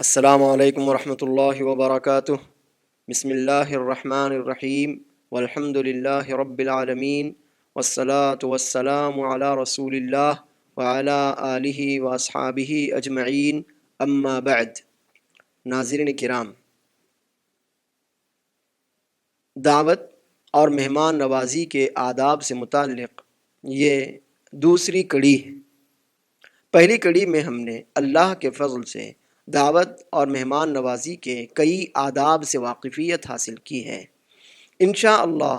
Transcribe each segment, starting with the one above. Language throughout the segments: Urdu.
السلام علیکم ورحمۃ اللہ وبرکاتہ۔ بسم اللہ الرحمن الرحیم والحمد للہ رب العالمین والصلاة والسلام علی رسول اللہ وعلی آلہ واصحابہ اجمعین، اما بعد۔ ناظرین کرام، دعوت اور مہمان نوازی کے آداب سے متعلق یہ دوسری کڑی ہے۔ پہلی کڑی میں ہم نے اللہ کے فضل سے دعوت اور مہمان نوازی کے کئی آداب سے واقفیت حاصل کی ہے۔ انشاءاللہ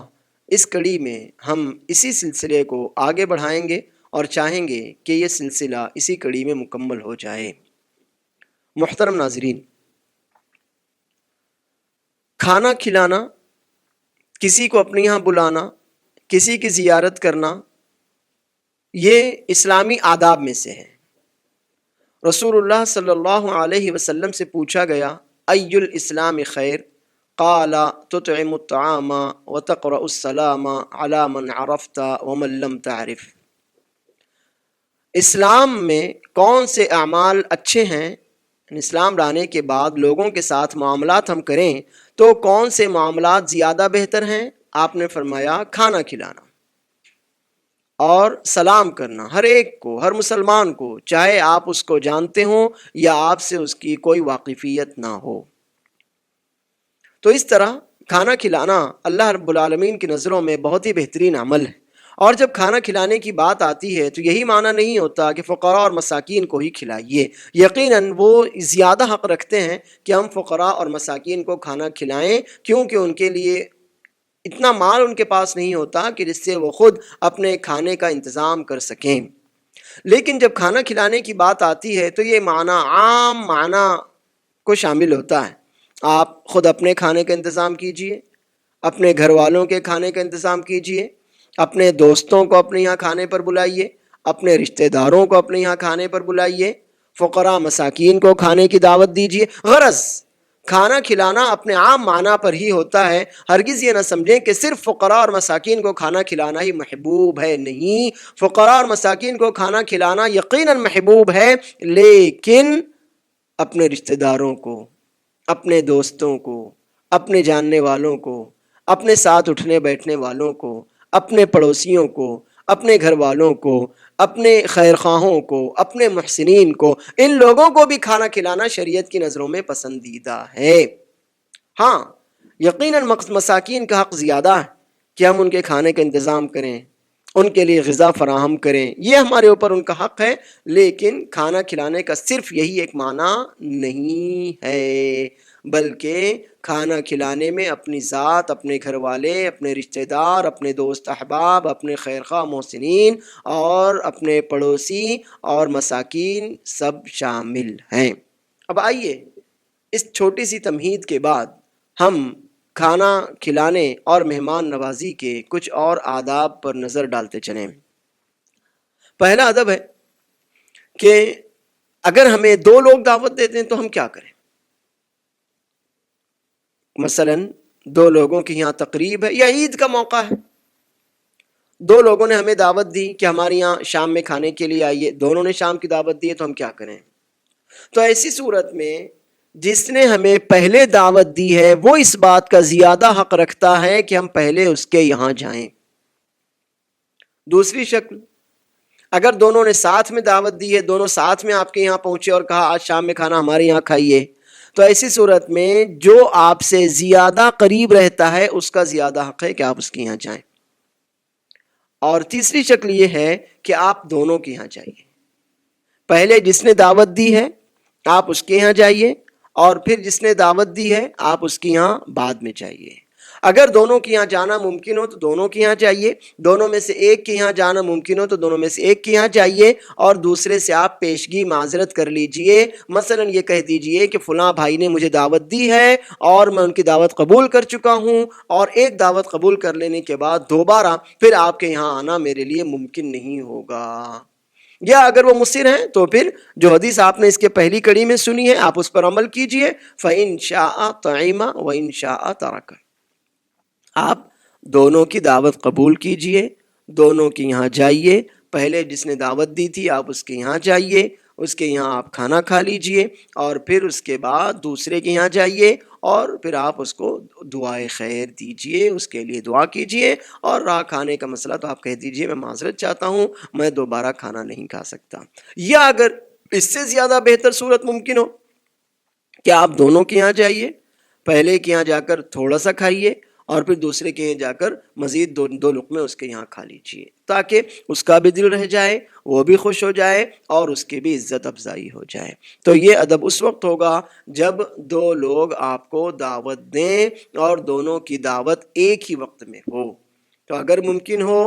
اس کڑی میں ہم اسی سلسلے کو آگے بڑھائیں گے اور چاہیں گے کہ یہ سلسلہ اسی کڑی میں مکمل ہو جائے۔ محترم ناظرین، کھانا کھلانا، کسی کو اپنے یہاں بلانا، کسی کی زیارت کرنا، یہ اسلامی آداب میں سے ہے۔ رسول اللہ صلی اللہ علیہ وسلم سے پوچھا گیا، ای الاسلام خیر؟ قال تطعم الطعام وتقرأ السلام علی من عرفت ومن لم تعرف۔ اسلام میں کون سے اعمال اچھے ہیں؟ اسلام لانے کے بعد لوگوں کے ساتھ معاملات ہم کریں تو کون سے معاملات زیادہ بہتر ہیں؟ آپ نے فرمایا کھانا کھلانا اور سلام کرنا، ہر ایک کو، ہر مسلمان کو، چاہے آپ اس کو جانتے ہوں یا آپ سے اس کی کوئی واقفیت نہ ہو۔ تو اس طرح کھانا کھلانا اللہ رب العالمین کی نظروں میں بہت ہی بہترین عمل ہے۔ اور جب کھانا کھلانے کی بات آتی ہے تو یہی معنی نہیں ہوتا کہ فقراء اور مساکین کو ہی کھلائیے۔ یقیناً وہ زیادہ حق رکھتے ہیں کہ ہم فقراء اور مساکین کو کھانا کھلائیں، کیونکہ ان کے لیے اتنا مال ان کے پاس نہیں ہوتا کہ جس سے وہ خود اپنے کھانے کا انتظام کر سکیں۔ لیکن جب کھانا کھلانے کی بات آتی ہے تو یہ معنی عام معنی کو شامل ہوتا ہے۔ آپ خود اپنے کھانے کا انتظام کیجئے، اپنے گھر والوں کے کھانے کا انتظام کیجئے، اپنے دوستوں کو اپنے یہاں کھانے پر بلائیے، اپنے رشتہ داروں کو اپنے یہاں کھانے پر بلائیے، فقراء مساکین کو کھانے کی دعوت دیجئے۔ غرض کھانا کھلانا اپنے عام معنی پر ہی ہوتا ہے۔ ہرگز یہ نہ سمجھیں کہ صرف فقراء اور مساکین کو کھانا کھلانا ہی محبوب ہے، نہیں، فقراء اور مساکین کو کھانا کھلانا یقیناً محبوب ہے، لیکن اپنے رشتہ داروں کو، اپنے دوستوں کو، اپنے جاننے والوں کو، اپنے ساتھ اٹھنے بیٹھنے والوں کو، اپنے پڑوسیوں کو، اپنے گھر والوں کو، اپنے خیر خواہوں کو، اپنے محسنین کو، ان لوگوں کو بھی کھانا کھلانا شریعت کی نظروں میں پسندیدہ ہے۔ ہاں، یقیناً مساکین کا حق زیادہ ہے کہ ہم ان کے کھانے کا انتظام کریں، ان کے لیے غذا فراہم کریں، یہ ہمارے اوپر ان کا حق ہے، لیکن کھانا کھلانے کا صرف یہی ایک معنی نہیں ہے، بلکہ کھانا کھلانے میں اپنی ذات، اپنے گھر والے، اپنے رشتہ دار، اپنے دوست احباب، اپنے خیرخواہ محسنین اور اپنے پڑوسی اور مساکین سب شامل ہیں۔ اب آئیے اس چھوٹی سی تمہید کے بعد ہم کھانا کھلانے اور مہمان نوازی کے کچھ اور آداب پر نظر ڈالتے چلیں۔ پہلا ادب ہے کہ اگر ہمیں دو لوگ دعوت دیتے ہیں تو ہم کیا کریں؟ مثلا دو لوگوں کی یہاں تقریب ہے یا عید کا موقع ہے، دو لوگوں نے ہمیں دعوت دی کہ ہمارے یہاں شام میں کھانے کے لیے آئیے، دونوں نے شام کی دعوت دی ہے، تو ہم کیا کریں؟ تو ایسی صورت میں جس نے ہمیں پہلے دعوت دی ہے وہ اس بات کا زیادہ حق رکھتا ہے کہ ہم پہلے اس کے یہاں جائیں۔ دوسری شکل، اگر دونوں نے ساتھ میں دعوت دی ہے، دونوں ساتھ میں آپ کے یہاں پہنچے اور کہا آج شام میں کھانا ہمارے یہاں کھائیے، تو ایسی صورت میں جو آپ سے زیادہ قریب رہتا ہے اس کا زیادہ حق ہے کہ آپ اس کے یہاں جائیں۔ اور تیسری شکل یہ ہے کہ آپ دونوں کے یہاں جائیے، پہلے جس نے دعوت دی ہے آپ اس کے یہاں جائیے، اور پھر جس نے دعوت دی ہے آپ اس کے یہاں بعد میں جائیے۔ اگر دونوں کے یہاں جانا ممکن ہو تو دونوں کے یہاں جائیے، دونوں میں سے ایک کے یہاں جانا ممکن ہو تو دونوں میں سے ایک کے یہاں جائیے، اور دوسرے سے آپ پیشگی معذرت کر لیجئے۔ مثلا یہ کہہ دیجئے کہ فلاں بھائی نے مجھے دعوت دی ہے اور میں ان کی دعوت قبول کر چکا ہوں، اور ایک دعوت قبول کر لینے کے بعد دوبارہ پھر آپ کے یہاں آنا میرے لیے ممکن نہیں ہوگا۔ یا اگر وہ مصر ہیں تو پھر جو حدیث آپ نے اس کے پہلی کڑی میں سنی ہے آپ اس پر عمل کیجئے، فَإِن شَاءَ طَعِمَ وَإِن شَاءَ تَرَكَ۔ آپ دونوں کی دعوت قبول کیجئے، دونوں کے یہاں جائیے، پہلے جس نے دعوت دی تھی آپ اس کے یہاں جائیے، اس کے یہاں آپ کھانا کھا لیجئے اور پھر اس کے بعد دوسرے کے یہاں جائیے اور پھر آپ اس کو دعائے خیر دیجئے، اس کے لیے دعا کیجئے، اور رہا کھانے کا مسئلہ تو آپ کہہ دیجئے میں معذرت چاہتا ہوں، میں دوبارہ کھانا نہیں کھا سکتا۔ یا اگر اس سے زیادہ بہتر صورت ممکن ہو کہ آپ دونوں کے یہاں جائیے، پہلے کے یہاں جا کر تھوڑا سا کھائیے اور پھر دوسرے کے یہاں جا کر مزید دو لقمے اس کے یہاں کھا لیجیے، تاکہ اس کا بھی دل رہ جائے، وہ بھی خوش ہو جائے اور اس کی بھی عزت افزائی ہو جائے۔ تو یہ ادب اس وقت ہوگا جب دو لوگ آپ کو دعوت دیں اور دونوں کی دعوت ایک ہی وقت میں ہو۔ تو اگر ممکن ہو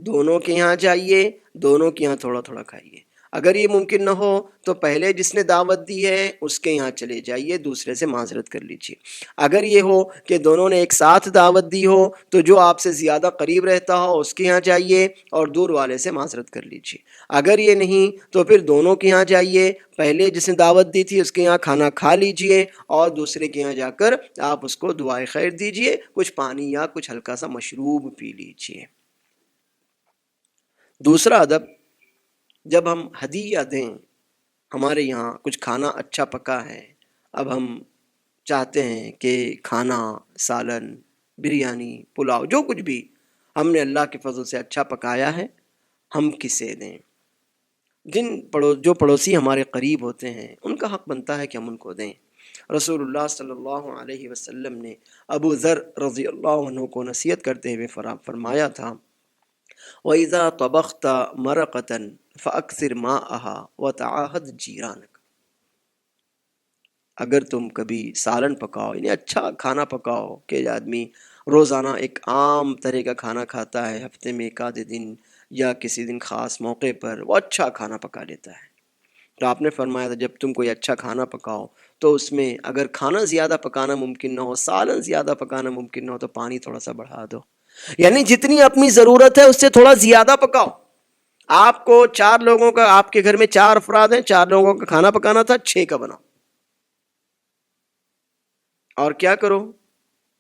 دونوں کے یہاں جائیے، دونوں کے یہاں تھوڑا تھوڑا کھائیے۔ اگر یہ ممکن نہ ہو تو پہلے جس نے دعوت دی ہے اس کے یہاں چلے جائیے، دوسرے سے معذرت کر لیجیے۔ اگر یہ ہو کہ دونوں نے ایک ساتھ دعوت دی ہو تو جو آپ سے زیادہ قریب رہتا ہو اس کے یہاں جائیے اور دور والے سے معذرت کر لیجیے۔ اگر یہ نہیں تو پھر دونوں کے یہاں جائیے، پہلے جس نے دعوت دی تھی اس کے یہاں کھانا کھا لیجیے اور دوسرے کے یہاں جا کر آپ اس کو دعائے خیر دیجیے، کچھ پانی یا کچھ ہلکا سا مشروب پی لیجیے۔ دوسرا ادب، جب ہم ہدیہ دیں، ہمارے یہاں کچھ کھانا اچھا پکا ہے، اب ہم چاہتے ہیں کہ کھانا، سالن، بریانی، پلاؤ، جو کچھ بھی ہم نے اللہ کے فضل سے اچھا پکایا ہے، ہم کسے دیں؟ جو پڑوسی ہمارے قریب ہوتے ہیں ان کا حق بنتا ہے کہ ہم ان کو دیں۔ رسول اللہ صلی اللہ علیہ وسلم نے ابو ذر رضی اللہ عنہ کو نصیحت کرتے ہوئے فرمایا تھا، وَإِذَا طَبَخْتَ مَرَقَةً فَأَكْثِرْ مَاءَهَا وَتَعَاهَدْ جِيرَانَكَ۔ اگر تم کبھی سالن پکاؤ، یعنی اچھا کھانا پکاؤ کہ آدمی روزانہ ایک عام طرح کا کھانا کھاتا ہے، ہفتے میں ایک آدھے دن یا کسی دن خاص موقع پر وہ اچھا کھانا پکا لیتا ہے، تو آپ نے فرمایا تھا جب تم کوئی اچھا کھانا پکاؤ تو اس میں اگر کھانا زیادہ پکانا ممکن نہ ہو، سالن زیادہ پکانا ممکن نہ ہو، تو پانی تھوڑا سا بڑھا دو، یعنی جتنی اپنی ضرورت ہے اس سے تھوڑا زیادہ پکاؤ۔ آپ کو 4 لوگوں کا، آپ کے گھر میں 4 افراد ہیں، 4 لوگوں کا کھانا پکانا تھا، 6 کا بناؤ۔ اور کیا کرو؟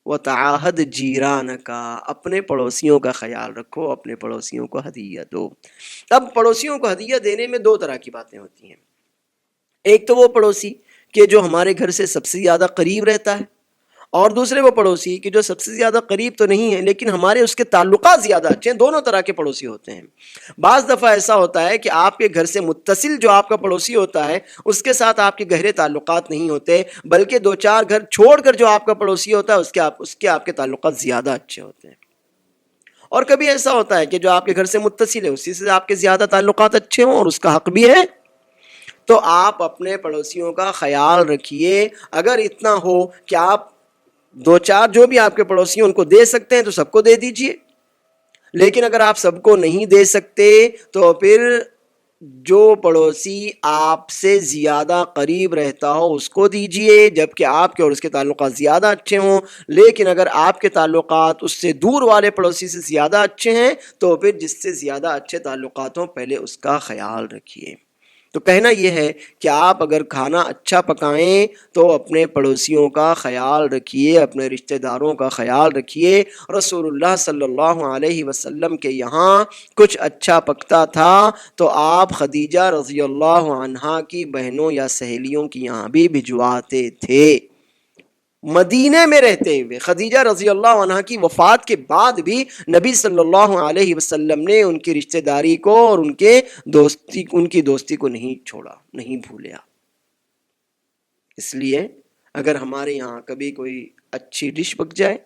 وَتَعَاهَدْ جِيرَانَكَ، اپنے پڑوسیوں کا خیال رکھو، اپنے پڑوسیوں کو ہدیہ دو۔ اب پڑوسیوں کو ہدیہ دینے میں 2 طرح کی باتیں ہوتی ہیں۔ ایک تو وہ پڑوسی کہ جو ہمارے گھر سے سب سے زیادہ قریب رہتا ہے، اور دوسرے وہ پڑوسی کہ جو سب سے زیادہ قریب تو نہیں ہے لیکن ہمارے اس کے تعلقات زیادہ اچھے ہیں۔ دونوں طرح کے پڑوسی ہوتے ہیں۔ بعض دفعہ ایسا ہوتا ہے کہ آپ کے گھر سے متصل جو آپ کا پڑوسی ہوتا ہے اس کے ساتھ آپ کے گہرے تعلقات نہیں ہوتے، بلکہ 2-4 گھر چھوڑ کر جو آپ کا پڑوسی ہوتا ہے اس کے آپ کے تعلقات زیادہ اچھے ہوتے ہیں۔ اور کبھی ایسا ہوتا ہے کہ جو آپ کے گھر سے متصل ہے اسی سے آپ کے زیادہ تعلقات اچھے ہوں اور اس کا حق بھی ہے۔ تو آپ اپنے پڑوسیوں کا خیال رکھیے۔ اگر اتنا ہو کہ آپ 2-4 جو بھی آپ کے پڑوسی ہیں ان کو دے سکتے ہیں تو سب کو دے دیجئے، لیکن اگر آپ سب کو نہیں دے سکتے تو پھر جو پڑوسی آپ سے زیادہ قریب رہتا ہو اس کو دیجئے، جبکہ آپ کے اور اس کے تعلقات زیادہ اچھے ہوں۔ لیکن اگر آپ کے تعلقات اس سے دور والے پڑوسی سے زیادہ اچھے ہیں تو پھر جس سے زیادہ اچھے تعلقات ہوں پہلے اس کا خیال رکھیے۔ تو کہنا یہ ہے کہ آپ اگر کھانا اچھا پکائیں تو اپنے پڑوسیوں کا خیال رکھیے، اپنے رشتہ داروں کا خیال رکھیے۔ رسول اللہ صلی اللہ علیہ وسلم کے یہاں کچھ اچھا پکتا تھا تو آپ خدیجہ رضی اللہ عنہا کی بہنوں یا سہیلیوں کی یہاں بھی بھجواتے تھے۔ مدینے میں رہتے ہوئے، خدیجہ رضی اللہ عنہ کی وفات کے بعد بھی نبی صلی اللہ علیہ وسلم نے ان کی رشتہ داری کو اور ان کی دوستی کو نہیں چھوڑا، نہیں بھولیا۔ اس لیے اگر ہمارے یہاں کبھی کوئی اچھی ڈش پک جائے،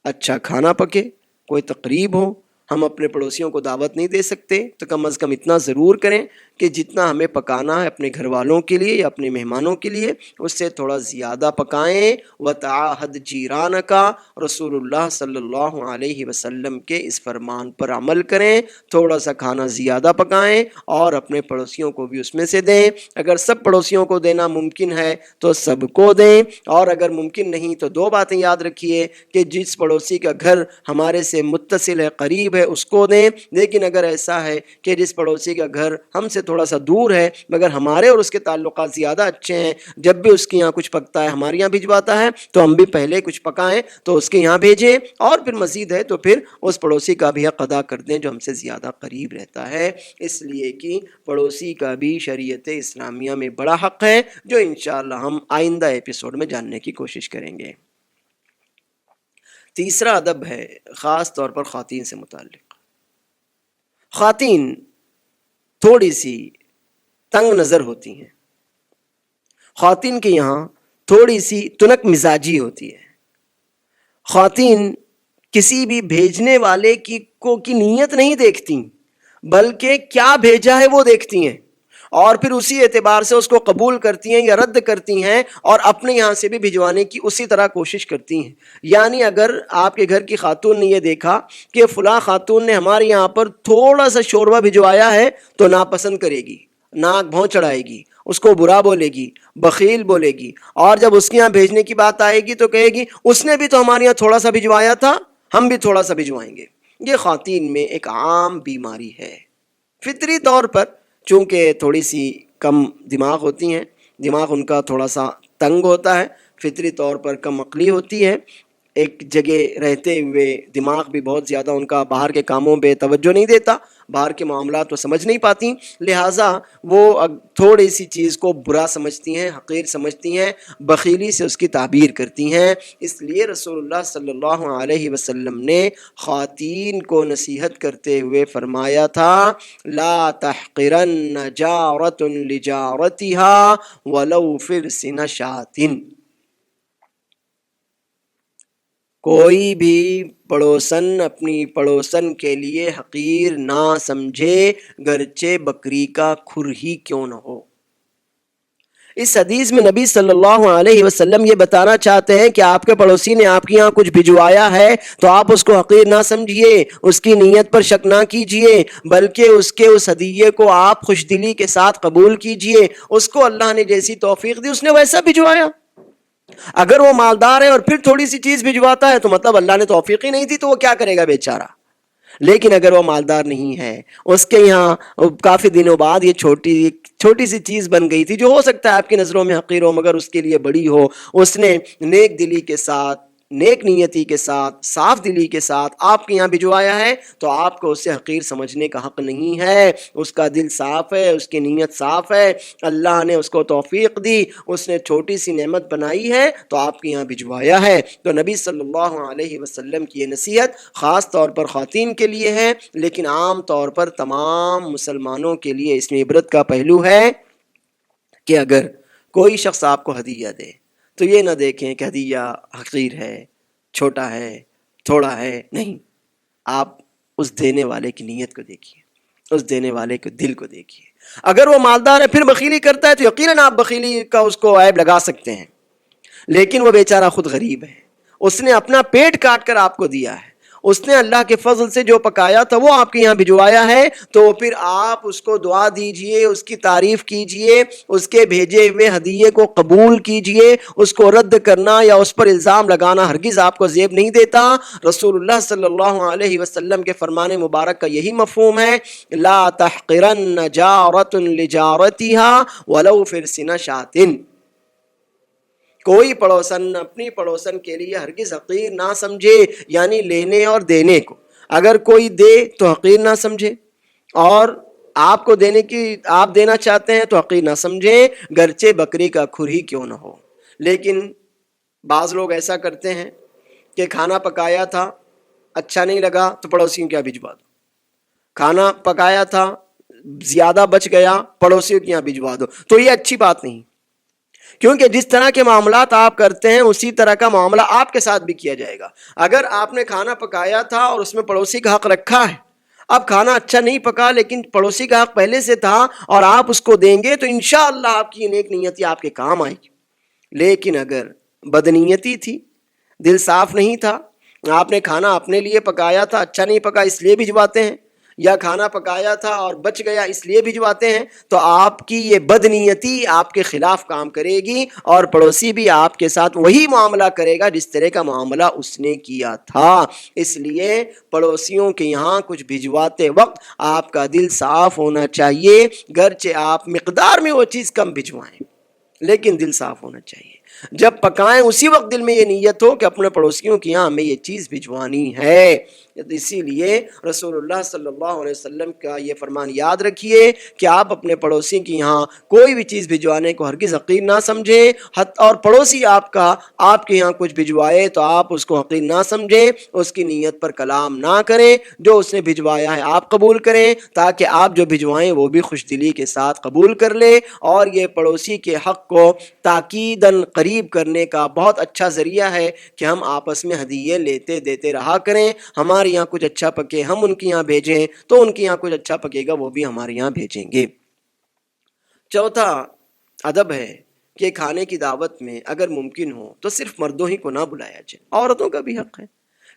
اچھا کھانا پکے، کوئی تقریب ہو، ہم اپنے پڑوسیوں کو دعوت نہیں دے سکتے تو کم از کم اتنا ضرور کریں کہ جتنا ہمیں پکانا ہے اپنے گھر والوں کے لیے یا اپنے مہمانوں کے لیے اس سے تھوڑا زیادہ پکائیں۔ وَتَعَاهَدْ جِيرَانَكَ، رسول اللہ صلی اللہ علیہ وسلم کے اس فرمان پر عمل کریں، تھوڑا سا کھانا زیادہ پکائیں اور اپنے پڑوسیوں کو بھی اس میں سے دیں۔ اگر سب پڑوسیوں کو دینا ممکن ہے تو سب کو دیں، اور اگر ممکن نہیں تو 2 باتیں یاد رکھیے کہ جس پڑوسی کا گھر ہمارے سے متصل ہے، قریب ہے، ہے اس کو دیں. لیکن اگر ایسا ہے کہ جس پڑوسی کا گھر ہم سے تھوڑا سا دور ہے مگر ہمارے اور اس کے تعلقات زیادہ اچھے ہیں، جب بھی اس کے یہاں کچھ پکتا ہے ہمارے یہاں بھجواتا ہے تو ہم بھی پہلے کچھ پکائیں تو اس کے یہاں بھیجیں، اور پھر مزید ہے تو پھر اس پڑوسی کا بھی حق ادا کر دیں جو ہم سے زیادہ قریب رہتا ہے. اس لیے کہ پڑوسی کا بھی شریعت اسلامیہ میں بڑا حق ہے، جو انشاءاللہ ہم آئندہ ایپیسوڈ میں جاننے کی کوشش کریں گے. تیسرا ادب ہے خاص طور پر خواتین سے متعلق. خواتین تھوڑی سی تنگ نظر ہوتی ہیں، خواتین کے یہاں تھوڑی سی تنک مزاجی ہوتی ہے. خواتین کسی بھی بھیجنے والے کی نیت نہیں دیکھتی، بلکہ کیا بھیجا ہے وہ دیکھتی ہیں، اور پھر اسی اعتبار سے اس کو قبول کرتی ہیں یا رد کرتی ہیں، اور اپنے یہاں سے بھی بھجوانے کی اسی طرح کوشش کرتی ہیں. یعنی اگر آپ کے گھر کی خاتون نے یہ دیکھا کہ فلاں خاتون نے ہمارے یہاں پر تھوڑا سا شوربہ بھجوایا ہے تو ناپسند کرے گی، ناک بھون چڑھائے گی، اس کو برا بولے گی، بخیل بولے گی، اور جب اس کے یہاں بھیجنے کی بات آئے گی تو کہے گی اس نے بھی تو ہمارے یہاں تھوڑا سا بھجوایا تھا، ہم بھی تھوڑا سا بھجوائیں گے. یہ خواتین میں ایک عام بیماری ہے. فطری طور پر چونکہ تھوڑی سی کم دماغ ہوتی ہیں، دماغ ان کا تھوڑا سا تنگ ہوتا ہے، فطری طور پر کم عقلی ہوتی ہے، ایک جگہ رہتے ہوئے دماغ بھی بہت زیادہ ان کا باہر کے کاموں پہ توجہ نہیں دیتا، باہر کے معاملات کو سمجھ نہیں پاتی، لہٰذا وہ تھوڑی سی چیز کو برا سمجھتی ہیں، حقیر سمجھتی ہیں، بخیلی سے اس کی تعبیر کرتی ہیں. اس لیے رسول اللہ صلی اللہ علیہ وسلم نے خواتین کو نصیحت کرتے ہوئے فرمایا تھا لا تحقرن جارۃ لجارتها ولو فرسن شاۃ. کوئی بھی پڑوسن اپنی پڑوسن کے لیے حقیر نہ سمجھے، گرچہ بکری کا کھر ہی کیوں نہ ہو. اس حدیث میں نبی صلی اللہ علیہ وسلم یہ بتانا چاہتے ہیں کہ آپ کے پڑوسی نے آپ کے یہاں کچھ بھجوایا ہے تو آپ اس کو حقیر نہ سمجھیے، اس کی نیت پر شک نہ کیجیے، بلکہ اس ہدیے کو آپ خوش دلی کے ساتھ قبول کیجیے. اس کو اللہ نے جیسی توفیق دی اس نے ویسا بھجوایا. اگر وہ مالدار ہے اور پھر تھوڑی سی چیز بھجواتا ہے تو مطلب اللہ نے توفیق ہی نہیں دی، تو وہ کیا کرے گا بیچارہ. لیکن اگر وہ مالدار نہیں ہے، اس کے یہاں کافی دنوں بعد یہ چھوٹی سی چیز بن گئی تھی جو ہو سکتا ہے آپ کی نظروں میں حقیر ہو مگر اس کے لیے بڑی ہو، اس نے نیک دلی کے ساتھ، نیک نیتی کے ساتھ، صاف دلی کے ساتھ آپ کے یہاں بھجوایا ہے تو آپ کو اسے حقیر سمجھنے کا حق نہیں ہے. اس کا دل صاف ہے، اس کی نیت صاف ہے، اللہ نے اس کو توفیق دی، اس نے چھوٹی سی نعمت بنائی ہے تو آپ کے یہاں بھجوایا ہے. تو نبی صلی اللہ علیہ وسلم کی یہ نصیحت خاص طور پر خواتین کے لیے ہے، لیکن عام طور پر تمام مسلمانوں کے لیے اس میں عبرت کا پہلو ہے کہ اگر کوئی شخص آپ کو ہدیہ دے تو یہ نہ دیکھیں کہ ہدیہ حقیر ہے، چھوٹا ہے، تھوڑا ہے، نہیں، آپ اس دینے والے کی نیت کو دیکھیے، اس دینے والے کے دل کو دیکھیے. اگر وہ مالدار ہے پھر بخیلی کرتا ہے تو یقیناً آپ بخیلی کا اس کو عیب لگا سکتے ہیں، لیکن وہ بیچارہ خود غریب ہے، اس نے اپنا پیٹ کاٹ کر آپ کو دیا ہے، اس نے اللہ کے فضل سے جو پکایا تھا وہ آپ کے یہاں بھجوایا ہے، تو پھر آپ اس کو دعا دیجئے، اس کی تعریف کیجئے، اس کے بھیجے ہوئے ہدیے کو قبول کیجئے. اس کو رد کرنا یا اس پر الزام لگانا ہرگز آپ کو زیب نہیں دیتا. رسول اللہ صلی اللہ علیہ وسلم کے فرمان مبارک کا یہی مفہوم ہے لا تحقرن جارۃ لجارتها ولو فرسن شاۃ. کوئی پڑوسن اپنی پڑوسن کے لیے ہرگز حقیر نہ سمجھے، یعنی لینے اور دینے کو. اگر کوئی دے تو حقیر نہ سمجھے، اور آپ کو دینے کی آپ دینا چاہتے ہیں تو حقیر نہ سمجھیں، گرچہ بکری کا کھر ہی کیوں نہ ہو. لیکن بعض لوگ ایسا کرتے ہیں کہ کھانا پکایا تھا، اچھا نہیں لگا تو پڑوسیوں کیا بھجوا دو، کھانا پکایا تھا زیادہ بچ گیا پڑوسیوں کے یہاں بھجوا دو. تو یہ اچھی بات نہیں، کیونکہ جس طرح کے معاملات آپ کرتے ہیں اسی طرح کا معاملہ آپ کے ساتھ بھی کیا جائے گا. اگر آپ نے کھانا پکایا تھا اور اس میں پڑوسی کا حق رکھا ہے، اب کھانا اچھا نہیں پکا لیکن پڑوسی کا حق پہلے سے تھا اور آپ اس کو دیں گے تو انشاءاللہ آپ کی نیک نیتی آپ کے کام آئے گی. لیکن اگر بدنیتی تھی، دل صاف نہیں تھا، آپ نے کھانا اپنے لیے پکایا تھا، اچھا نہیں پکا اس لیے بھجواتے ہیں، یا کھانا پکایا تھا اور بچ گیا اس لیے بھجواتے ہیں، تو آپ کی یہ بدنیتی آپ کے خلاف کام کرے گی، اور پڑوسی بھی آپ کے ساتھ وہی معاملہ کرے گا جس طرح کا معاملہ اس نے کیا تھا۔ اس لیے پڑوسیوں کے یہاں کچھ بھجواتے وقت آپ کا دل صاف ہونا چاہیے، گرچہ آپ مقدار میں وہ چیز کم بھجوائیں لیکن دل صاف ہونا چاہیے۔ جب پکائیں اسی وقت دل میں یہ نیت ہو کہ اپنے پڑوسیوں کی یہاں ہمیں یہ چیز بھجوانی ہے۔ اسی لیے رسول اللہ صلی اللہ علیہ وسلم کا یہ فرمان یاد رکھیے کہ آپ اپنے پڑوسی کی یہاں کوئی بھی چیز بھجوانے کو ہرگز حقیر نہ سمجھیں، اور پڑوسی آپ کا آپ کے یہاں کچھ بھجوائے تو آپ اس کو حقیر نہ سمجھیں، اس کی نیت پر کلام نہ کریں، جو اس نے بھجوایا ہے آپ قبول کریں، تاکہ آپ جو بھجوائیں وہ بھی خوش دلی کے ساتھ قبول کر لیں۔ اور یہ پڑوسی کے حق کو تاکیداً قریب کرنے کا بہت اچھا ذریعہ ہے کہ ہم آپس میں ہدیے لیتے دیتے رہا کریں۔ ہمارے یہاں کچھ اچھا پکے ہم ان کے یہاں بھیجیں تو ان کے یہاں کچھ اچھا پکے گا وہ بھی ہمارے یہاں بھیجیں گے۔ چوتھا ادب ہے کہ کھانے کی دعوت میں اگر ممکن ہو تو صرف مردوں ہی کو نہ بلایا جائے، عورتوں کا بھی حق ہے۔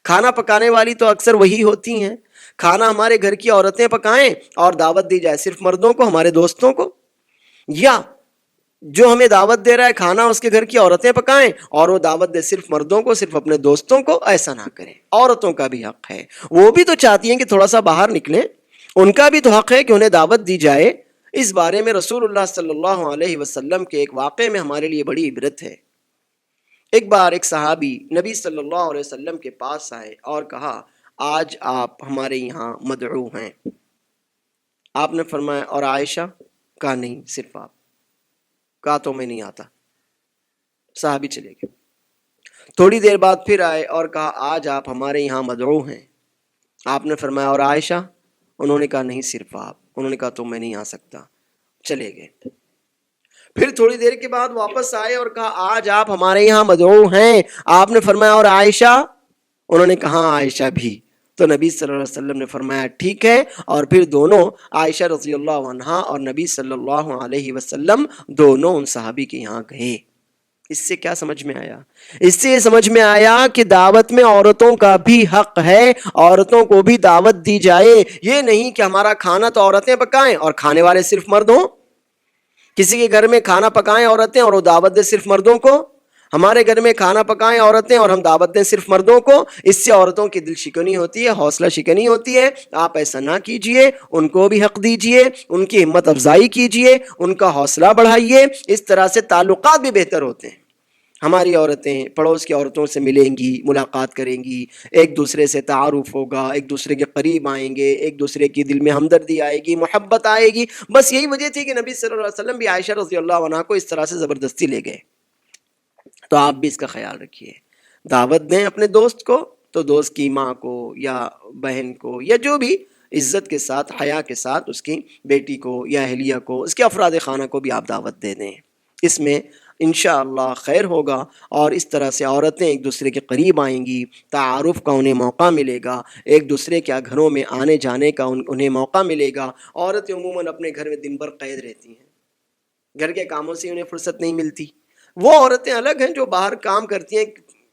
کھانا پکانے والی تو اکثر وہی ہوتی ہیں، کھانا ہمارے گھر کی عورتیں پکائیں اور دعوت دی جائے صرف مردوں کو، ہمارے دوستوں کو، یا جو ہمیں دعوت دے رہا ہے کھانا اس کے گھر کی عورتیں پکائیں اور وہ دعوت دے صرف مردوں کو، صرف اپنے دوستوں کو، ایسا نہ کریں۔ عورتوں کا بھی حق ہے، وہ بھی تو چاہتی ہیں کہ تھوڑا سا باہر نکلیں، ان کا بھی تو حق ہے کہ انہیں دعوت دی جائے۔ اس بارے میں رسول اللہ صلی اللہ علیہ وسلم کے ایک واقعے میں ہمارے لیے بڑی عبرت ہے۔ ایک بار ایک صحابی نبی صلی اللہ علیہ وسلم کے پاس آئے اور کہا آج آپ ہمارے یہاں مدعو ہیں۔ آپ نے فرمایا اور عائشہ؟ کہا نہیں صرف آپ۔ کہا تو میں نہیں آتا۔ صحابی چلے گئے۔ تھوڑی دیر بعد پھر آئے اور کہا آج آپ ہمارے یہاں مدعو ہیں۔ آپ نے فرمایا اور عائشہ؟ انہوں نے کہا نہیں صرف آپ۔ انہوں نے کہا تو میں نہیں آ سکتا، چلے گئے۔ پھر تھوڑی دیر کے بعد واپس آئے اور کہا آج آپ ہمارے یہاں مدعو ہیں۔ آپ نے فرمایا اور عائشہ؟ انہوں نے کہا عائشہ بھی۔ تو نبی صلی اللہ علیہ وسلم نے فرمایا ٹھیک ہے، اور پھر دونوں عائشہ رضی اللہ عنہا اور نبی صلی اللہ علیہ وسلم دونوں ان صحابی کے یہاں گئے۔ اس سے کیا سمجھ میں آیا؟ اس سے یہ سمجھ میں آیا کہ دعوت میں عورتوں کا بھی حق ہے، عورتوں کو بھی دعوت دی جائے۔ یہ نہیں کہ ہمارا کھانا تو عورتیں پکائیں اور کھانے والے صرف مرد ہوں، کسی کے گھر میں کھانا پکائیں عورتیں اور وہ دعوت دیں صرف مردوں کو، ہمارے گھر میں کھانا پکائیں عورتیں اور ہم دعوت دیں صرف مردوں کو۔ اس سے عورتوں کی دل شکنی ہوتی ہے، حوصلہ شکنی ہوتی ہے۔ آپ ایسا نہ کیجئے، ان کو بھی حق دیجئے، ان کی ہمت افزائی کیجئے، ان کا حوصلہ بڑھائیے۔ اس طرح سے تعلقات بھی بہتر ہوتے ہیں۔ ہماری عورتیں پڑوس کی عورتوں سے ملیں گی، ملاقات کریں گی، ایک دوسرے سے تعارف ہوگا، ایک دوسرے کے قریب آئیں گے، ایک دوسرے کی دل میں ہمدردی آئے گی، محبت آئے گی۔ بس یہی وجہ تھی کہ نبی صلی اللہ علیہ وسلم بھی عائشہ رضی اللہ عنہا کو اس طرح سے زبردستی لے گئے۔ تو آپ بھی اس کا خیال رکھیے، دعوت دیں اپنے دوست کو تو دوست کی ماں کو یا بہن کو یا جو بھی عزت کے ساتھ حیا کے ساتھ اس کی بیٹی کو یا اہلیہ کو، اس کے افراد خانہ کو بھی آپ دعوت دے دیں۔ اس میں انشاءاللہ خیر ہوگا، اور اس طرح سے عورتیں ایک دوسرے کے قریب آئیں گی، تعارف کا انہیں موقع ملے گا، ایک دوسرے کے گھروں میں آنے جانے کا انہیں موقع ملے گا۔ عورتیں عموماً اپنے گھر میں دن بھر قید رہتی ہیں، گھر کے کاموں سے انہیں فرصت نہیں ملتی۔ وہ عورتیں الگ ہیں جو باہر کام کرتی ہیں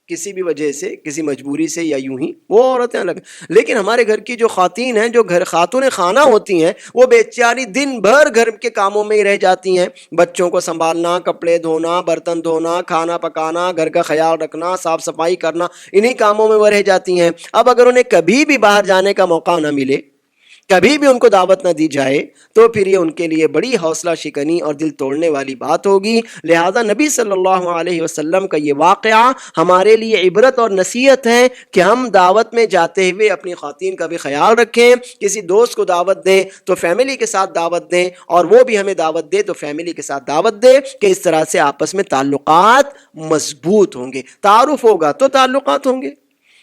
کسی بھی وجہ سے، کسی مجبوری سے یا یوں ہی، وہ عورتیں الگ ہیں۔ لیکن ہمارے گھر کی جو خواتین ہیں، جو گھر خاتون خانہ ہوتی ہیں، وہ بیچاری دن بھر گھر کے کاموں میں ہی رہ جاتی ہیں، بچوں کو سنبھالنا، کپڑے دھونا، برتن دھونا، کھانا پکانا، گھر کا خیال رکھنا، صاف صفائی کرنا، انہی کاموں میں وہ رہ جاتی ہیں۔ اب اگر انہیں کبھی بھی باہر جانے کا موقع نہ ملے، کبھی بھی ان کو دعوت نہ دی جائے، تو پھر یہ ان کے لیے بڑی حوصلہ شکنی اور دل توڑنے والی بات ہوگی۔ لہذا نبی صلی اللہ علیہ وسلم کا یہ واقعہ ہمارے لیے عبرت اور نصیحت ہے کہ ہم دعوت میں جاتے ہوئے اپنی خواتین کا بھی خیال رکھیں۔ کسی دوست کو دعوت دیں تو فیملی کے ساتھ دعوت دیں، اور وہ بھی ہمیں دعوت دے تو فیملی کے ساتھ دعوت دے، کہ اس طرح سے آپس میں تعلقات مضبوط ہوں گے۔ تعارف ہوگا تو تعلقات ہوں گے،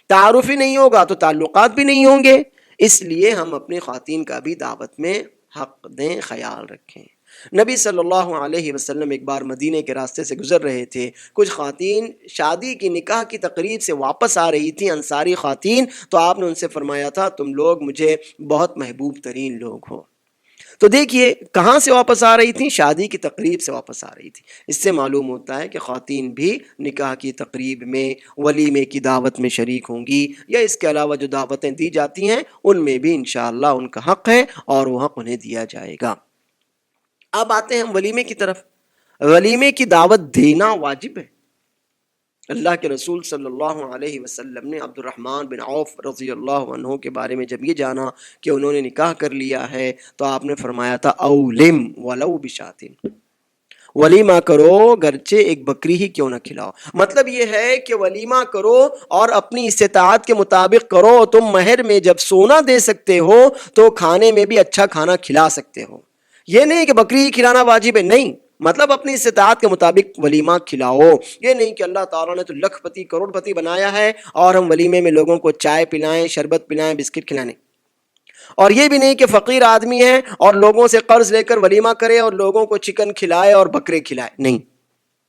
تعارف ہی نہیں ہوگا تو تعلقات بھی نہیں ہوں گے۔ اس لیے ہم اپنی خواتین کا بھی دعوت میں حق دیں، خیال رکھیں۔ نبی صلی اللہ علیہ وسلم ایک بار مدینے کے راستے سے گزر رہے تھے، کچھ خواتین شادی کی نکاح کی تقریب سے واپس آ رہی تھیں، انصاری خواتین، تو آپ نے ان سے فرمایا تھا تم لوگ مجھے بہت محبوب ترین لوگ ہو، تو دیکھیے کہاں سے واپس آ رہی تھی؟ شادی کی تقریب سے واپس آ رہی تھی۔ اس سے معلوم ہوتا ہے کہ خواتین بھی نکاح کی تقریب میں، ولیمے کی دعوت میں شریک ہوں گی، یا اس کے علاوہ جو دعوتیں دی جاتی ہیں ان میں بھی انشاءاللہ ان کا حق ہے اور وہ حق انہیں دیا جائے گا۔ اب آتے ہیں ہم ولیمے کی طرف۔ ولیمے کی دعوت دینا واجب ہے۔ اللہ کے رسول صلی اللہ علیہ وسلم نے عبد الرحمن بن عوف رضی اللہ عنہ کے بارے میں جب یہ جانا کہ انہوں نے نکاح کر لیا ہے تو آپ نے فرمایا تھا اولم ولو بشاتن، ولیمہ کرو گرچہ ایک بکری ہی کیوں نہ کھلاؤ۔ مطلب یہ ہے کہ ولیمہ کرو اور اپنی استطاعت کے مطابق کرو۔ تم مہر میں جب سونا دے سکتے ہو تو کھانے میں بھی اچھا کھانا کھلا سکتے ہو۔ یہ نہیں کہ بکری ہی کھلانا واجب ہے، نہیں، مطلب اپنی استطاعت کے مطابق ولیمہ کھلاؤ۔ یہ نہیں کہ اللہ تعالیٰ نے تو لکھ پتی کروڑ پتی بنایا ہے اور ہم ولیمے میں لوگوں کو چائے پلائیں، شربت پلائیں، بسکٹ کھلائیں۔ اور یہ بھی نہیں کہ فقیر آدمی ہے اور لوگوں سے قرض لے کر ولیمہ کرے اور لوگوں کو چکن کھلائے اور بکرے کھلائے، نہیں،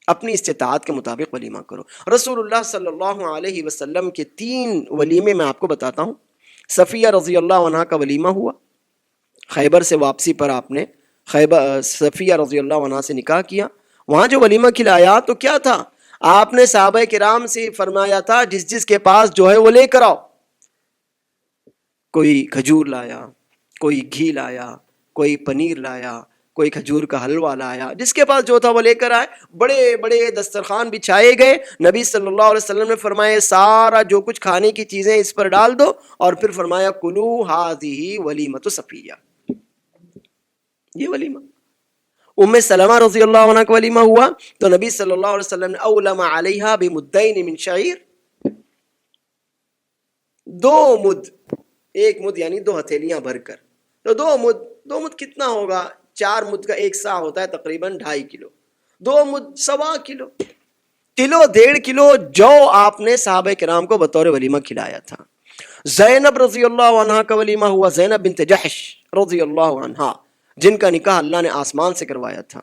اپنی استطاعت کے مطابق ولیمہ کرو۔ رسول اللہ صلی اللہ علیہ وسلم کے 3 ولیمے میں آپ کو بتاتا ہوں۔ صفیہ رضی اللہ عنہ کا ولیمہ ہوا، خیبر سے واپسی پر آپ نے صفیہ رضی اللہ عنہ سے نکاح کیا، وہاں جو ولیمہ کھلایا تو کیا تھا؟ آپ نے صحابہ کرام سے فرمایا تھا جس جس کے پاس جو ہے وہ لے کر آؤ۔ کوئی کھجور لایا، کوئی گھی لایا، کوئی پنیر لایا، کوئی کھجور کا حلوہ لایا، جس کے پاس جو تھا وہ لے کر آئے۔ بڑے بڑے دسترخوان بچھائے گئے۔ نبی صلی اللہ علیہ وسلم نے فرمایا سارا جو کچھ کھانے کی چیزیں اس پر ڈال دو، اور پھر فرمایا کلو ہذہ ولیمۃ صفیہ، یہ ولیمہ۔ ام سلمہ رضی اللہ عنہ کا ولیمہ ہوا تو نبی صلی اللہ علیہ وسلم نے اولم علیہا بمدین من شعیر، 2 مد، 1 مد یعنی 2 ہتھیلیاں بھر کر، تو 2 مد کتنا ہوگا؟ 4 مد کا 1 سا ہوتا ہے تقریباً 2.5 کلو، 2 مد 1.25 کلو، کلو 1.5 کلو جو آپ نے صحابہ کرام کو بطور ولیمہ کھلایا تھا۔ زینب رضی اللہ عنہ کا ولیمہ ہوا، زینب بنت جحش رضی اللہ عنہ، جن کا نکاح اللہ نے آسمان سے کروایا تھا۔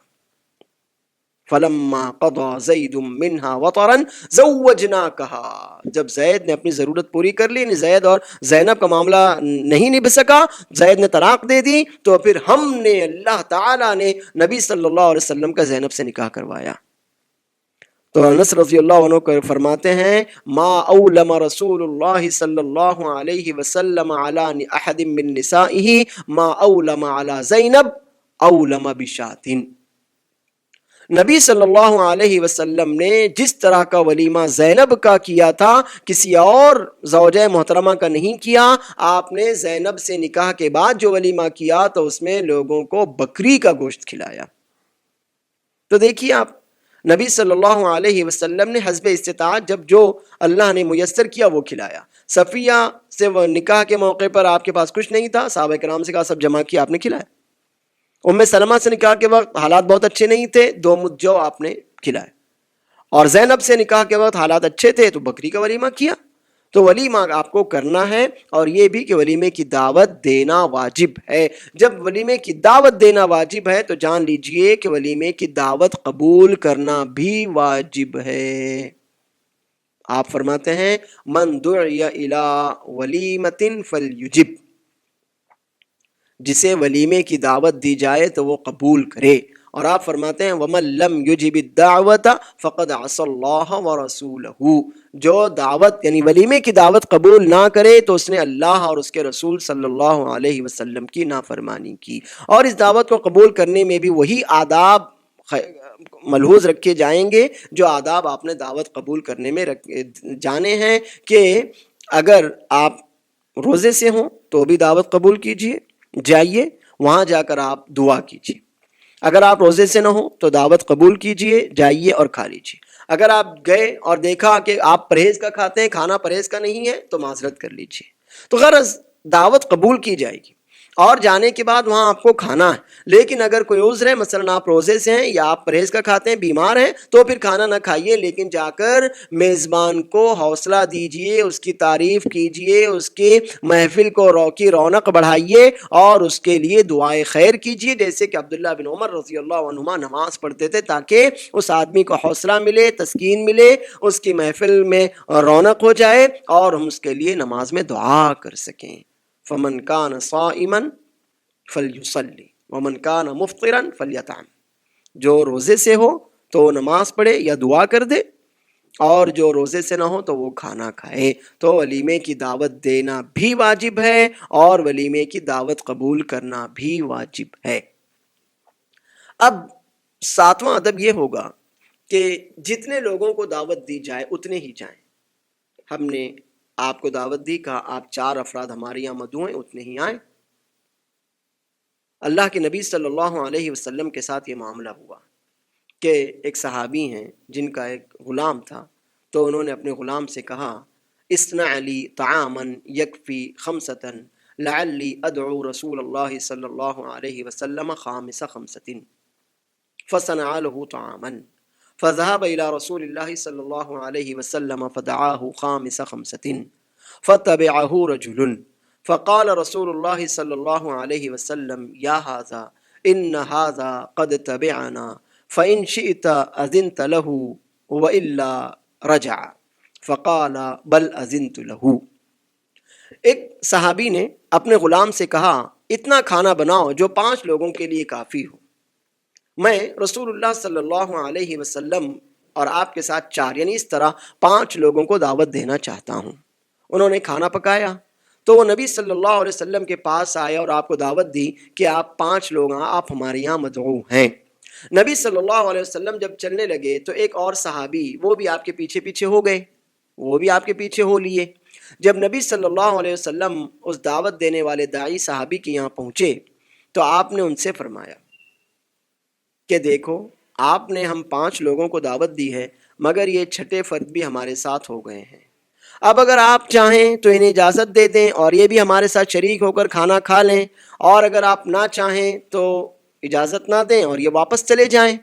فلما قضى زید منها وطرا زوجناکها، جب زید نے اپنی ضرورت پوری کر لی، زید اور زینب کا معاملہ نہیں نبھ سکا، زید نے طلاق دے دی، تو پھر ہم نے، اللہ تعالیٰ نے نبی صلی اللہ علیہ وسلم کا زینب سے نکاح کروایا۔ تو انس رضی اللہ عنہ کو فرماتے ہیں ما اولم رسول اللہ صلی اللہ علیہ وسلم علی احد من نسائہ ما اولم علی زینب اولم بشات۔ نبی صلی اللہ علیہ وسلم نے جس طرح کا ولیمہ زینب کا کیا تھا کسی اور زوجہ محترمہ کا نہیں کیا۔ آپ نے زینب سے نکاح کے بعد جو ولیمہ کیا تو اس میں لوگوں کو بکری کا گوشت کھلایا۔ تو دیکھیے آپ، نبی صلی اللہ علیہ وسلم نے حسب استطاعت جب جو اللہ نے میسر کیا وہ کھلایا۔ صفیہ سے وہ نکاح کے موقع پر آپ کے پاس کچھ نہیں تھا، صحابہ کرام سے کہا سب جمع کیا، آپ نے کھلایا۔ ام سلمہ سے نکاح کے وقت حالات بہت اچھے نہیں تھے، 2 مد جو آپ نے کھلائے، اور زینب سے نکاح کے وقت حالات اچھے تھے تو بکری کا ولیمہ کیا۔ تو ولیمہ آپ کو کرنا ہے، اور یہ بھی کہ ولیمے کی دعوت دینا واجب ہے۔ جب ولیمے کی دعوت دینا واجب ہے تو جان لیجئے کہ ولیمے کی دعوت قبول کرنا بھی واجب ہے۔ آپ فرماتے ہیں من دعی الی ولیمۃ فلیجب، جسے ولیمے کی دعوت دی جائے تو وہ قبول کرے، اور آپ فرماتے ہیں وَمَن لَّمْ يُجِبِ الدَّعْوَةَ فَقَدْ عَصَى اللَّهَ وَرَسُولَهُ، جو دعوت یعنی ولیمے کی دعوت قبول نہ کرے تو اس نے اللہ اور اس کے رسول صلی اللہ علیہ وسلم کی نافرمانی کی۔ اور اس دعوت کو قبول کرنے میں بھی وہی آداب ملحوظ رکھے جائیں گے جو آداب آپ نے دعوت قبول کرنے میں جانے ہیں، کہ اگر آپ روزے سے ہوں تو بھی دعوت قبول کیجئے، جائیے وہاں جا کر آپ دعا کیجیے۔ اگر آپ روزے سے نہ ہو تو دعوت قبول کیجیے، جائیے اور کھا لیجیے۔ اگر آپ گئے اور دیکھا کہ آپ پرہیز کا کھاتے ہیں، کھانا پرہیز کا نہیں ہے، تو معذرت کر لیجیے۔ تو غرض دعوت قبول کی جائے گی، اور جانے کے بعد وہاں آپ کو کھانا ہے۔ لیکن اگر کوئی عذر ہے، مثلا آپ روزے سے ہیں یا آپ پرہیز کا کھاتے ہیں، بیمار ہیں، تو پھر کھانا نہ کھائیے، لیکن جا کر میزبان کو حوصلہ دیجئے، اس کی تعریف کیجئے، اس کی محفل کو کی رونق بڑھائیے اور اس کے لیے دعائے خیر کیجئے، جیسے کہ عبداللہ بن عمر رضی اللہ عنہما نماز پڑھتے تھے تاکہ اس آدمی کو حوصلہ ملے، تسکین ملے، اس کی محفل میں رونق ہو جائے اور ہم اس کے لیے نماز میں دعا کر سکیں۔ فمن کان صائما فلیصلی، ومن کان مفطرا فلیطعم، جو روزے سے ہو تو وہ نماز پڑھے یا دعا کر دے، اور جو روزے سے نہ ہو تو وہ کھانا کھائے۔ تو ولیمے کی دعوت دینا بھی واجب ہے اور ولیمے کی دعوت قبول کرنا بھی واجب ہے۔ اب ساتواں ادب یہ ہوگا کہ جتنے لوگوں کو دعوت دی جائے اتنے ہی جائیں۔ ہم نے آپ کو دعوت دی، کہا آپ 4 افراد ہمارے یہاں مدعو ہیں، اتنے ہی آئیں۔ اللہ کے نبی صلی اللہ علیہ وسلم کے ساتھ یہ معاملہ ہوا کہ ایک صحابی ہیں جن کا ایک غلام تھا، تو انہوں نے اپنے غلام سے کہا اصنع لی طعاما یکفی خمسۃ لعلی ادعو رسول اللہ صلی اللہ علیہ وسلم خامس خمسۃ، فصنع له طعاما فذهب الى رسول الله صلی اللہ علیہ وسلم فدعاه خامس خمسۃ فتبعه رجل فقال رسول اللہ صلی اللہ علیہ وسلم یا هذا ان هذا قد تبعنا فإن شئت أذنت له وإلا رجع فقال بل أذنت له۔ ایک صحابی نے اپنے غلام سے کہا اتنا کھانا بناؤ جو 5 لوگوں کے لیے کافی ہو، میں رسول اللہ صلی اللہ علیہ وسلم اور آپ کے ساتھ 4 یعنی اس طرح 5 لوگوں کو دعوت دینا چاہتا ہوں۔ انہوں نے کھانا پکایا تو وہ نبی صلی اللہ علیہ وسلم کے پاس آئے اور آپ کو دعوت دی کہ آپ 5 لوگ ہیں، آپ ہمارے یہاں مدعو ہیں۔ نبی صلی اللہ علیہ وسلم جب چلنے لگے تو ایک اور صحابی وہ بھی آپ کے پیچھے پیچھے ہو گئے، وہ بھی آپ کے پیچھے ہو لیے۔ جب نبی صلی اللہ علیہ وسلم اس دعوت دینے والے داعی صحابی کے یہاں پہنچے تو آپ نے ان سے فرمایا کہ دیکھو آپ نے ہم 5 لوگوں کو دعوت دی ہے، مگر یہ 6 فرد بھی ہمارے ساتھ ہو گئے ہیں، اب اگر آپ چاہیں تو انہیں اجازت دے دیں اور یہ بھی ہمارے ساتھ شریک ہو کر کھانا کھا لیں، اور اگر آپ نہ چاہیں تو اجازت نہ دیں اور یہ واپس چلے جائیں۔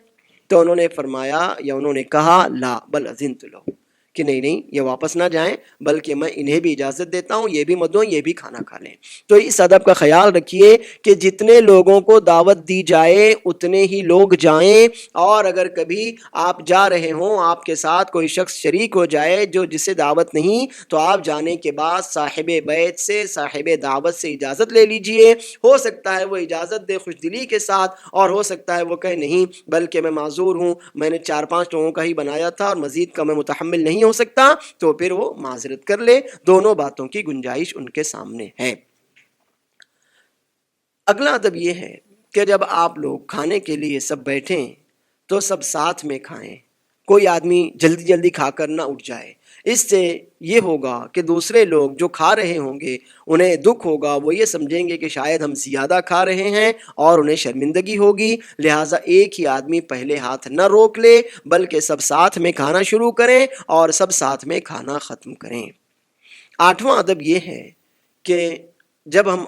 تو انہوں نے فرمایا یا انہوں نے کہا لا بل اذنت لہ، کہ نہیں یہ واپس نہ جائیں بلکہ میں انہیں بھی اجازت دیتا ہوں، یہ بھی مدعو یہ بھی کھانا کھا لیں۔ تو اس ادب کا خیال رکھیے کہ جتنے لوگوں کو دعوت دی جائے اتنے ہی لوگ جائیں، اور اگر کبھی آپ جا رہے ہوں آپ کے ساتھ کوئی شخص شریک ہو جائے جو جسے دعوت نہیں، تو آپ جانے کے بعد صاحب بیت سے صاحب دعوت سے اجازت لے لیجئے۔ ہو سکتا ہے وہ اجازت دے خوش دلی کے ساتھ، اور ہو سکتا ہے وہ کہے نہیں بلکہ میں معذور ہوں، میں نے 4-5 لوگوں کا ہی بنایا تھا اور مزید کا میں متحمل نہیں ہو سکتا، تو پھر وہ معذرت کر لے۔ دونوں باتوں کی گنجائش ان کے سامنے ہے۔ اگلا ادب یہ ہے کہ جب آپ لوگ کھانے کے لیے سب بیٹھیں تو سب ساتھ میں کھائیں، کوئی آدمی جلدی جلدی کھا کر نہ اٹھ جائے۔ اس سے یہ ہوگا کہ دوسرے لوگ جو کھا رہے ہوں گے انہیں دکھ ہوگا، وہ یہ سمجھیں گے کہ شاید ہم زیادہ کھا رہے ہیں اور انہیں شرمندگی ہوگی، لہٰذا ایک ہی آدمی پہلے ہاتھ نہ روک لے بلکہ سب ساتھ میں کھانا شروع کریں اور سب ساتھ میں کھانا ختم کریں۔ 8واں ادب یہ ہے کہ جب ہم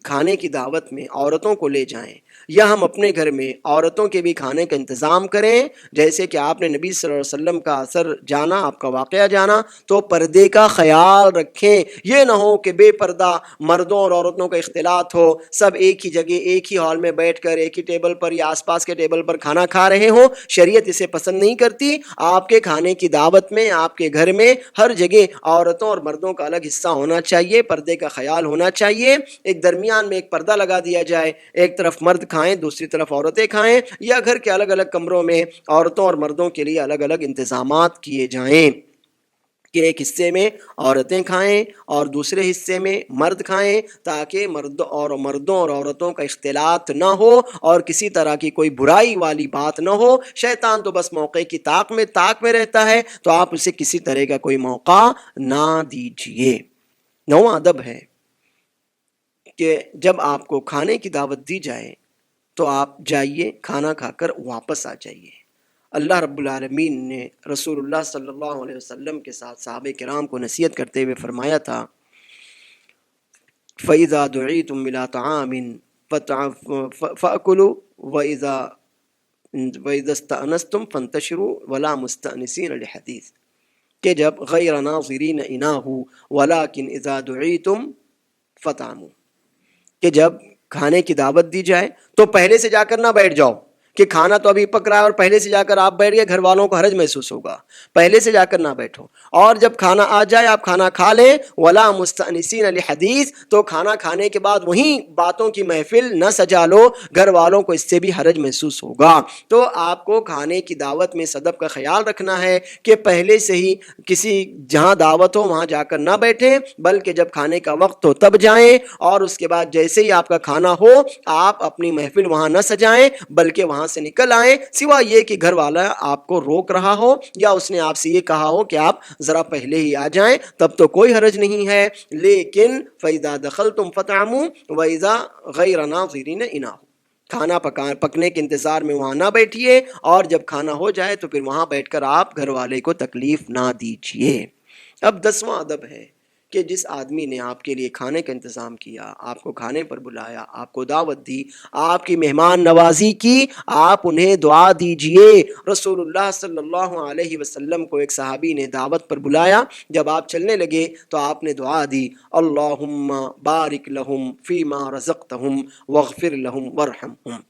کھانے کی دعوت میں عورتوں کو لے جائیں یا ہم اپنے گھر میں عورتوں کے بھی کھانے کا انتظام کریں، جیسے کہ آپ نے نبی صلی اللہ علیہ وسلم کا اثر جانا، آپ کا واقعہ جانا، تو پردے کا خیال رکھیں۔ یہ نہ ہو کہ بے پردہ مردوں اور عورتوں کا اختلاط ہو، سب ایک ہی جگہ ایک ہی ہال میں بیٹھ کر ایک ہی ٹیبل پر یا آس پاس کے ٹیبل پر کھانا کھا رہے ہوں۔ شریعت اسے پسند نہیں کرتی۔ آپ کے کھانے کی دعوت میں آپ کے گھر میں ہر جگہ عورتوں اور مردوں کا الگ حصہ ہونا چاہیے، پردے کا خیال ہونا چاہیے۔ ایک درمیان میں ایک پردہ لگا دیا جائے، ایک طرف مرد کھائیں دوسری طرف عورتیں کھائیں، یا گھر کے الگ الگ کمروں میں عورتوں اور مردوں کے لیے الگ الگ انتظامات کیے جائیں کہ ایک حصے میں عورتیں کھائیں اور دوسرے حصے میں مرد کھائیں، تاکہ مردوں اور عورتوں کا اختلاط نہ ہو اور کسی طرح کی کوئی برائی والی بات نہ ہو۔ شیطان تو بس موقع کی طاق میں رہتا ہے، تو آپ اسے کسی طرح کا کوئی موقع نہ دیجیے۔ 9واں ادب ہے کہ جب آپ کو کھانے کی دعوت دی جائے تو آپ جائیے، کھانا کھا کر واپس آ جائیے۔ اللہ رب العالمین نے رسول اللہ صلی اللہ علیہ وسلم کے ساتھ صحابہ کرام کو نصیحت کرتے ہوئے فرمایا تھا فَإِذَا دُعِيتُمْ إِلَىٰ طَعَامٍ فَأْكُلُوا وَإِذَا اسْتَأْنَسْتُمْ فَانْتَشِرُوا وَلَا مُسْتَأْنِسِينَ لِحَدِيثٍ، کہ جب غیر ناظرین اناہو ولیکن اذا دعیتم فطعموا، کہ جب کھانے کی دعوت دی جائے تو پہلے سے جا کر نہ بیٹھ جاؤ، کہ کھانا تو ابھی پک رہا ہے اور پہلے سے جا کر آپ بیٹھ گئے، گھر والوں کو حرج محسوس ہوگا، پہلے سے جا کر نہ بیٹھو۔ اور جب کھانا آ جائے آپ کھانا کھا لیں، ولا مستأنسین لحدیث، تو کھانا کھانے کے بعد وہیں باتوں کی محفل نہ سجا لو، گھر والوں کو اس سے بھی حرج محسوس ہوگا۔ تو آپ کو کھانے کی دعوت میں صدب کا خیال رکھنا ہے کہ پہلے سے ہی کسی جہاں دعوت ہو وہاں جا کر نہ بیٹھیں، بلکہ جب کھانے کا وقت ہو تب جائیں، اور اس کے بعد جیسے ہی آپ کا کھانا ہو آپ اپنی محفل وہاں نہ سجائیں بلکہ وہاں سے نکل آئیں، سوائے یہ کہ گھر والا آپ کو روک رہا ہو یا اس نے آپ سے یہ کہا ہو کہ آپ ذرا پہلے ہی آ جائیں، تب تو کوئی حرج نہیں ہے۔ لیکن فَإِذَا دَخَلْتُمْ فَطْعَمُوا وَإِذَا غَيْرَ نَاظِرِينَ إِنَاهُ، کھانا پکنے کے انتظار میں وہاں نہ بیٹھیے، اور جب کھانا ہو جائے تو پھر وہاں بیٹھ کر آپ گھر والے کو تکلیف نہ دیجیے۔ اب 10واں ادب ہے کہ جس آدمی نے آپ کے لیے کھانے کا انتظام کیا، آپ کو کھانے پر بلایا، آپ کو دعوت دی، آپ کی مہمان نوازی کی، آپ انہیں دعا دیجئے۔ رسول اللہ صلی اللہ علیہ وسلم کو ایک صحابی نے دعوت پر بلایا، جب آپ چلنے لگے تو آپ نے دعا دی، اللہم بارک لہم فیما رزقتہم واغفر لہم وارحمہم،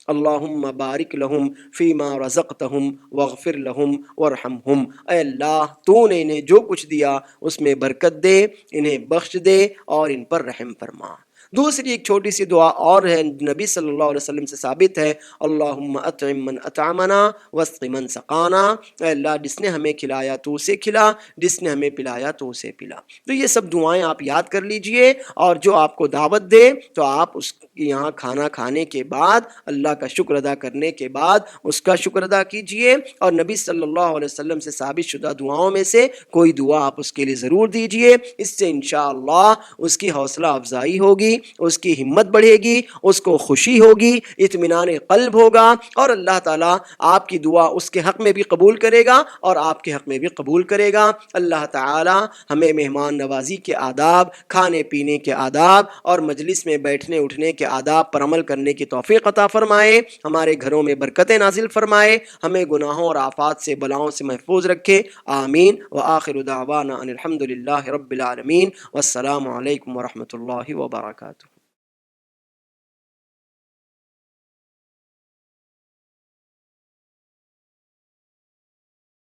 اللہم بارک لہم فیما رزقتہم واغفر لہم وارحمہم، اے اللہ تو نے انہیں جو کچھ دیا اس میں برکت دے، انہیں بخش دے اور ان پر رحم فرما۔ دوسری ایک چھوٹی سی دعا اور ہے، نبی صلی اللہ علیہ وسلم سے ثابت ہے، اللہم اطعم من اطعمنا واسق من سقانا، اے اللہ جس نے ہمیں کھلایا تو اسے کھلا، جس نے ہمیں پلایا تو اسے پلا۔ تو یہ سب دعائیں آپ یاد کر لیجئے، اور جو آپ کو دعوت دے تو آپ اس یہاں کھانا کھانے کے بعد اللہ کا شکر ادا کرنے کے بعد اس کا شکر ادا کیجئے، اور نبی صلی اللہ علیہ وسلم سے ثابت شدہ دعاؤں میں سے کوئی دعا آپ اس کے لیے ضرور دیجئے۔ اس سے انشاءاللہ اس کی حوصلہ افزائی ہوگی، اس کی ہمت بڑھے گی، اس کو خوشی ہوگی، اطمینان قلب ہوگا، اور اللہ تعالیٰ آپ کی دعا اس کے حق میں بھی قبول کرے گا اور آپ کے حق میں بھی قبول کرے گا۔ اللہ تعالیٰ ہمیں مہمان نوازی کے آداب، کھانے پینے کے آداب اور مجلس میں بیٹھنے اٹھنے کے آداب پر عمل کرنے کی توفیق عطا فرمائے، ہمارے گھروں میں برکتیں نازل فرمائے، ہمیں گناہوں اور آفات سے بلاؤں سے محفوظ رکھے، آمین۔ وآخر دعوانا ان الحمد للہ رب العالمین، والسلام علیکم ورحمۃ اللہ وبرکاتہ۔